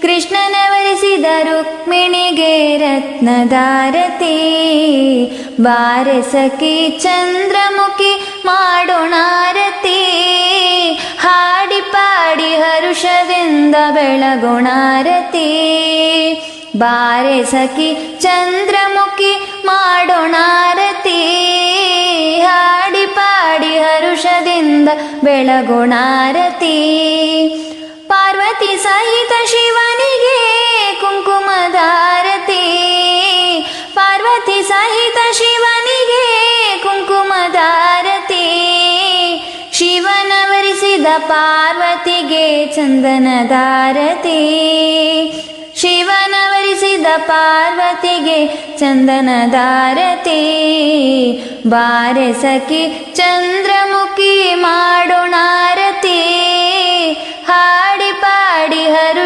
ಕೃಷ್ಣನ ವರಿಸಿದ ರುಕ್ಮಿಣಿಗೆ ರತ್ನದಾರತಿ, ಬಾರೆ ಸಖಿ ಚಂದ್ರಮುಖಿ ಮಾಡೋಣಾರತಿ, ಹಾಡಿ ಪಾಡಿ ಹರುಷದಿಂದ ಬೆಳಗೋಣಾರತಿ. ಬಾರೆ ಸಖಿ ಚಂದ್ರಮುಖಿ ಮಾಡೋಣಾರತಿ, ಹಾಡಿ ಪಾಡಿ ಹರುಷದಿಂದ ಬೆಳಗೋಣಾರತಿ. ಪಾರ್ವತಿ ಸಹಿತ ಶಿವನಿಗೆ ಕುಂಕುಮದಾರತಿ, ಪಾರ್ವತಿ ಸಹಿತ ಶಿವನಿಗೆ ಕುಂಕುಮದಾರತಿ. ಶಿವನ ವರಿಸಿದ ಪಾರ್ವತಿಗೆ ಚಂದನದಾರತಿ, ಶಿವನ ವರಿಸಿದ ಪಾರ್ವತಿಗೆ ಚಂದನದಾರತಿ. ಬಾರೆ ಸಖಿ ಚಂದ್ರಮುಖಿ ಮಾಡೋಣಾರತಿ, ಹಾಡಿ ಪಾಡಿ ಹರು